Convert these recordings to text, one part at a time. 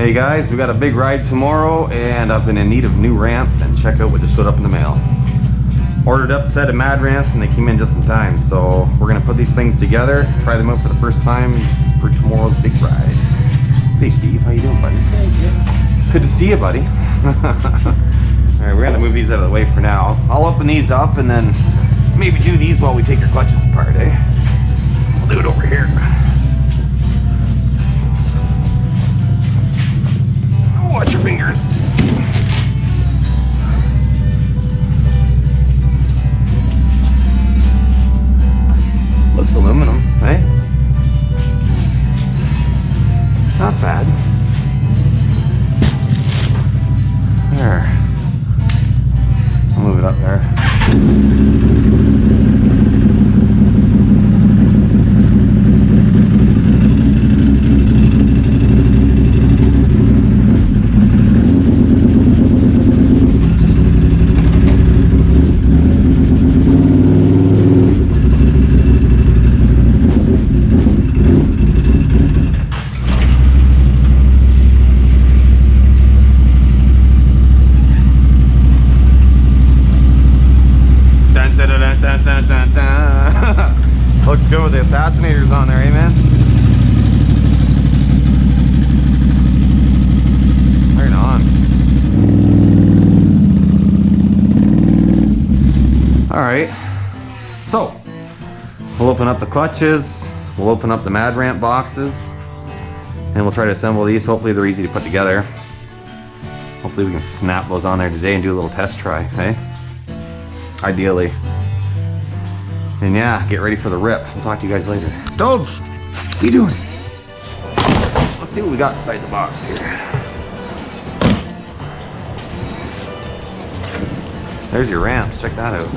Hey guys, we got a big ride tomorrow and I've been in need of new ramps, and check out what just showed up in the mail. Ordered up a set of mad ramps and they came in just in time. So we're gonna put these things together, try them out for the first time for tomorrow's big ride. Hey Steve, how you doing, buddy? Good to see you, buddy. Alright, we're gonna move these out of the way for now. I'll open these up and then maybe do these while we take your clutches apart, eh? We'll do it over here. Watch your fingers. Looks aluminum, eh? Not bad. There. I'll move it up there. Looks good with the assassinators on there, eh, man? Right on. Alright, so we'll open up the clutches, we'll open up the mad ramp boxes, and we'll try to assemble these. Hopefully they're easy to put together. Hopefully we can snap those on there today and do a little test try, eh? Ideally. And yeah, get ready for the rip. We'll talk to you guys later. Dogs, what are you doing? Let's see what we got inside the box here. There's your ramps, check that out.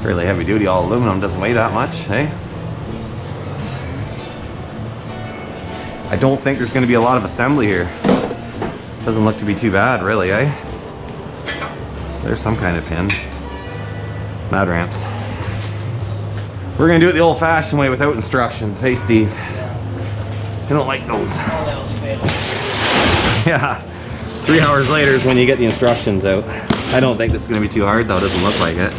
Fairly heavy duty, all aluminum, doesn't weigh that much, eh? I don't think there's going to be a lot of assembly here. Doesn't look to be too bad, really, eh? There's some kind of pin. Mad ramps. We're going to do it the old-fashioned way without instructions. Hey, Steve. I don't like those. Yeah. 3 hours later is when you get the instructions out. I don't think this is going to be too hard, though. It doesn't look like it.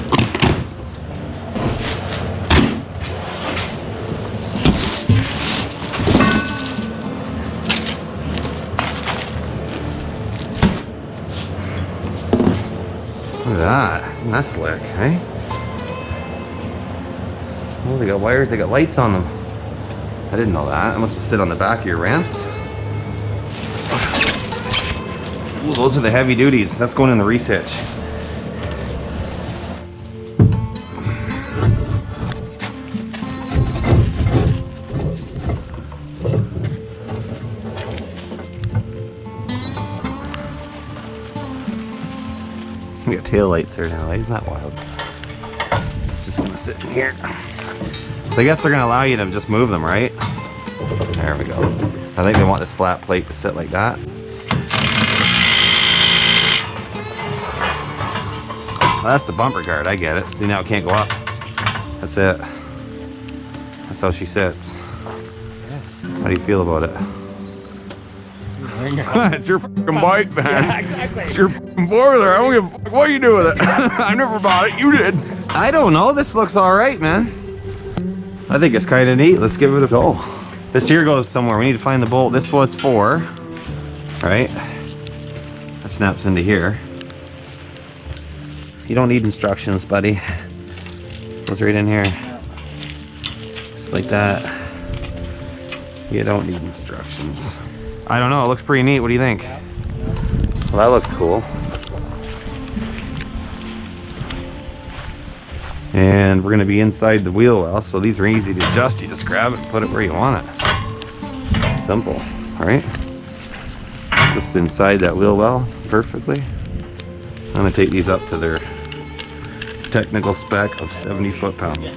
Look at that. Isn't that slick, eh? Oh, they got wires, they got lights on them. I didn't know that. It must sit on the back of your ramps. Ooh, those are the heavy duties. That's going in the reach hitch. We got tail lights there now. Isn't that wild? It's just gonna sit in here. So I guess they're gonna allow you to just move them, right? There we go. I think they want this flat plate to sit like that. Well, that's the bumper guard. I get it. See, now it can't go up. That's it. That's how she sits. How do you feel about it? It's your fucking bike, man. Yeah, exactly. It's your fucking boiler. I don't give a fuck what you do with it. I never bought it. You did. I don't know. This looks all right, man. I think it's kind of neat. Let's give it a go. This here goes somewhere. We need to find the bolt. This was 4, right? That snaps into here. You don't need instructions, buddy. Goes right in here. Just like that. You don't need instructions. I don't know, it looks pretty neat. What do you think? Well, that looks cool. And we're gonna be inside the wheel well, so these are easy to adjust. You just grab it and put it where you want it. Simple, right? Just inside that wheel well, perfectly. I'm gonna take these up to their technical spec of 70 foot-pounds.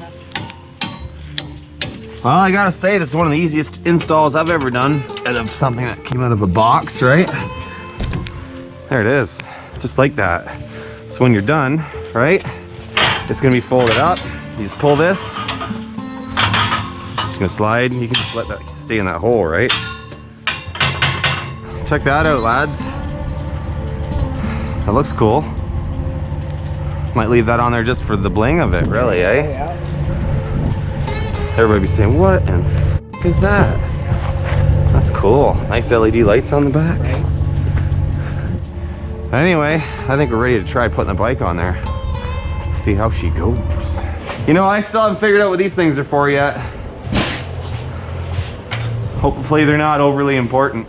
Well, I gotta say, this is one of the easiest installs I've ever done out of something that came out of a box, right? There it is, just like that. So when you're done, right? It's gonna be folded up. You just pull this. Just gonna slide. You can just let that stay in that hole, right? Check that out, lads. That looks cool. Might leave that on there just for the bling of it, really, eh? Yeah. Everybody be saying, what and f is that? That's cool. Nice LED lights on the back. Right. Anyway, I think we're ready to try putting the bike on there. See how she goes. You know, I still haven't figured out what these things are for yet. Hopefully they're not overly important.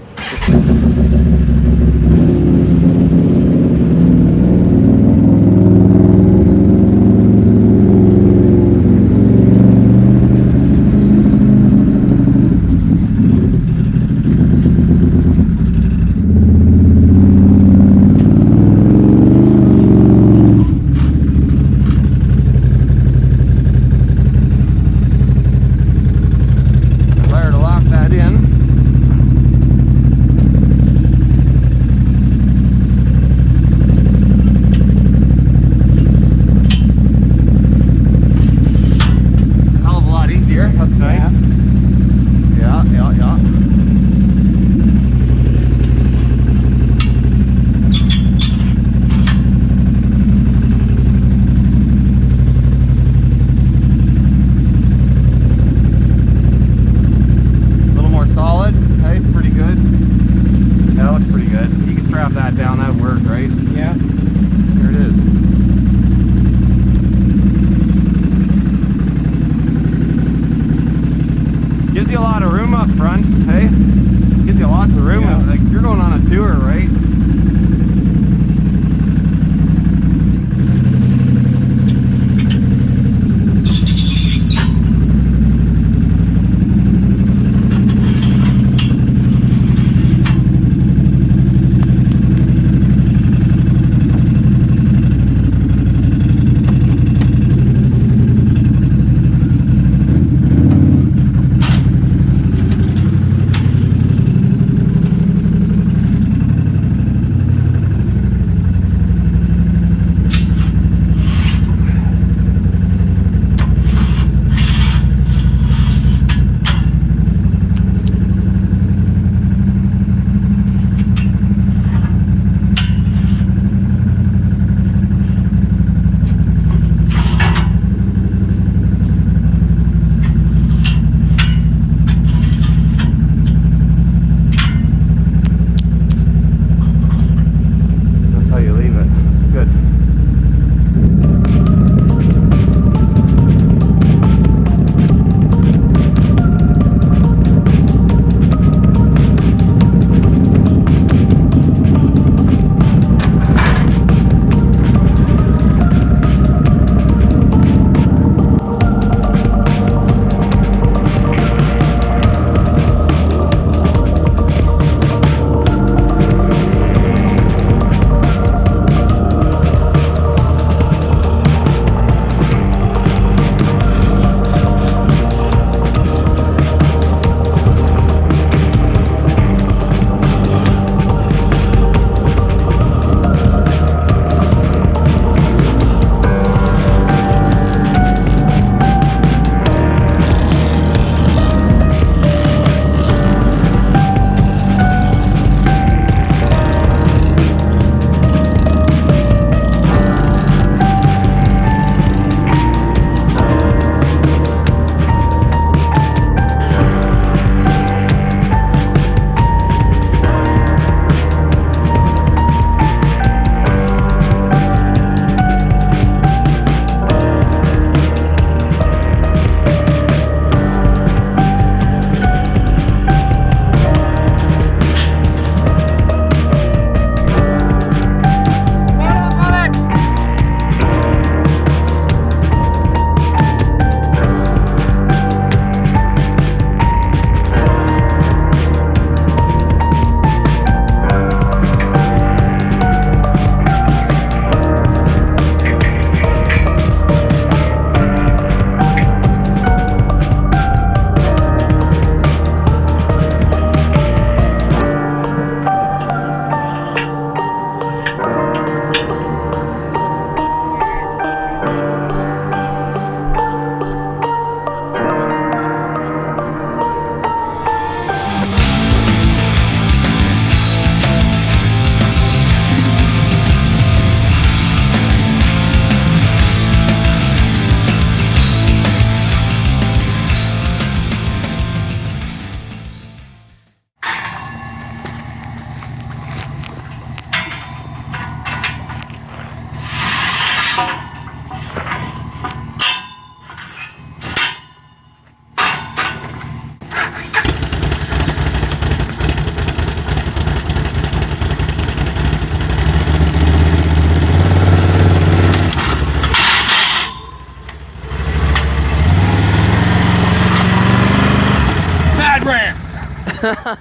Gives you a lot of room up front, hey? Gives you lots of room. Yeah. Like you're going on a tour, right? Yeah.